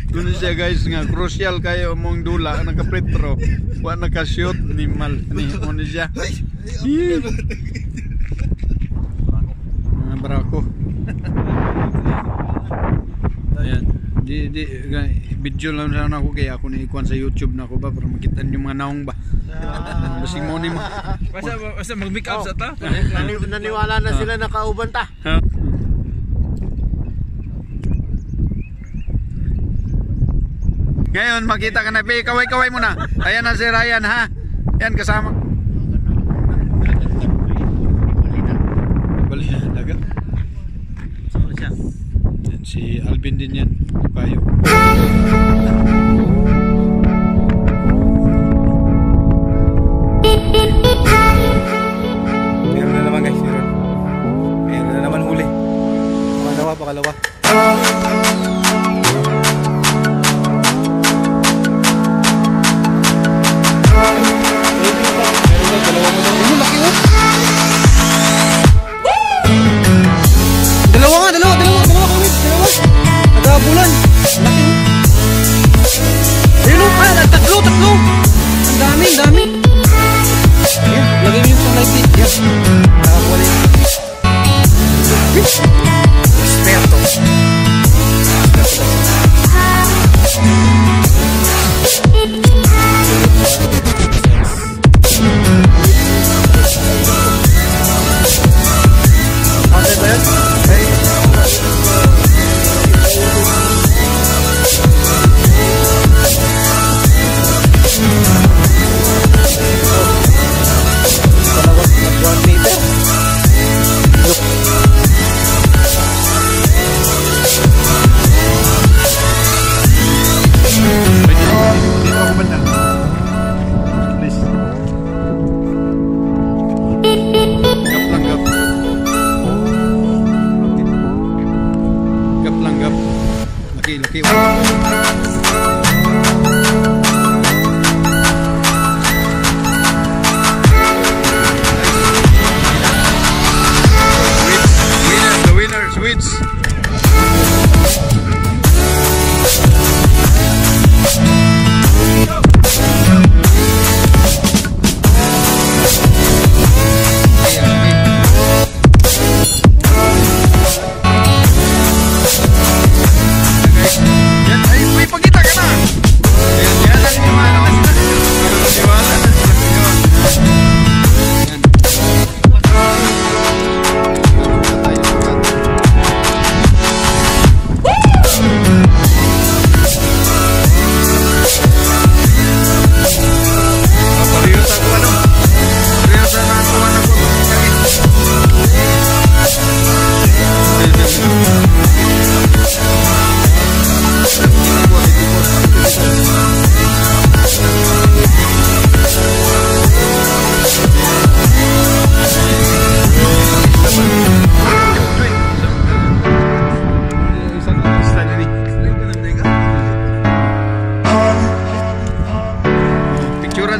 Doon siya guys nga crucial kayo mong dula naka-pretro wa naka-shoot ni mal ni ono siya mga barako ayan di video lang sana ako kaya ako ni-ikuan sa YouTube na ako ba para makita niyo mga naong ba basig mo ni mo basta mag-make up sa ta naniwala na sila nakauban ta. Ngayon makita ka na, kaway-kaway muna. Ayan na si Ryan ha. Yan kasama. Balikan dagat. Saan siya? Yan si Alvin din yan. Kayo. Meron na naman guys, meron na naman huli. Pakalawa. Bulan. Ayun o, tatlo. Ang dami. Ayan, lagay mo yung sa light dito. Yes. Nakakuha rin. Experto. Content ba yun?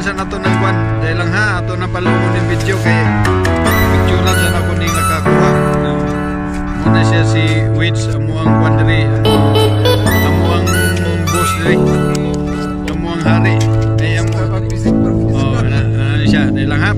sa nato ng kwan dahil lang ha ato na paluon yung video kay picture lang sa ako ning nakakuha muna siya si Wits amuang kwan diri amuang boss diri amuang hari ay amuang oh na siya dahil lang ha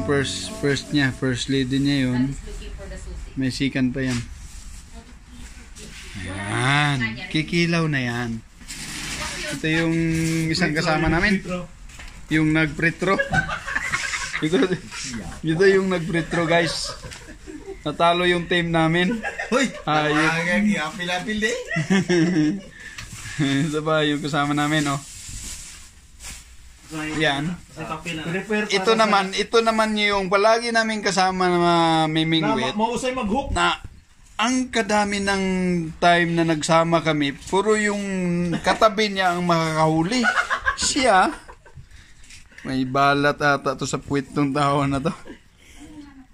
yung first niya, first lady niya yun. May second pa yan. Ayan, kikilaw na yan. Ito yung isang kasama namin. Yung nagpretro. Ito yung nagpretro, guys. Natalo yung team namin. Hoy! Ayun. Apil-apil eh. Ito ba yung kasama namin, oh. Yan. Ito naman yung palagi namin kasama na mimingwit. Mausay mag-hook. Na ang kadami ng time na nagsama kami, puro yung katabi niya ang makakahuli. Siya, may balat ata to sa puwit ng tao na to.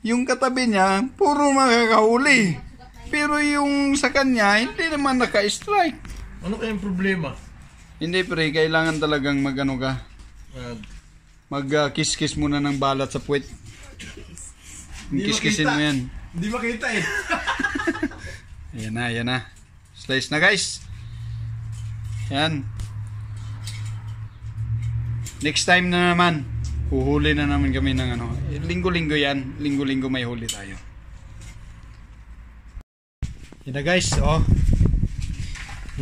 Yung katabi niya, puro makakahuli. Pero yung sa kanya, hindi naman naka-strike. Ano kayang problema? Hindi pre, kailangan talagang mag-ano ka. Mag-kiss-kiss muna ng balat sa puwit. Kiss-kissin mo yan. Hindi makita eh. Ayan na. Slice na guys. Yan. Next time na naman, huhuli na naman kami ng ano. Linggo-linggo yan. Linggo-linggo may huli tayo. Yan na guys, oh.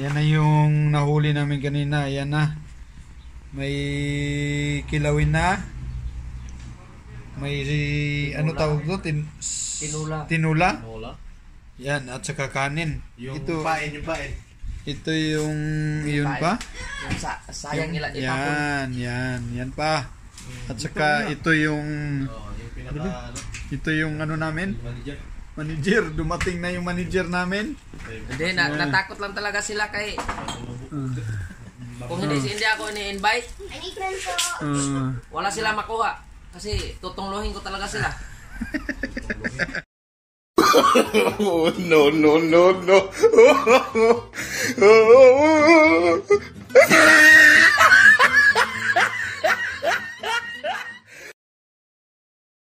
Yan na yung nahuli namin kanina. Yan na. May kilawin na. May ano tawag doon? Tinula. Yan, at saka kanin. Yung ito, pain. Ito yung yun pa. Sayang nila itapon. Yan pa. At saka ito yung ito yung ano namin. Manager, dumating na yung manager namin. Hindi, natakot lang talaga sila kay kung hindi ako ni-invite, wala sila makuha. Kasi tutungluhin ko talaga sila. Oh, no.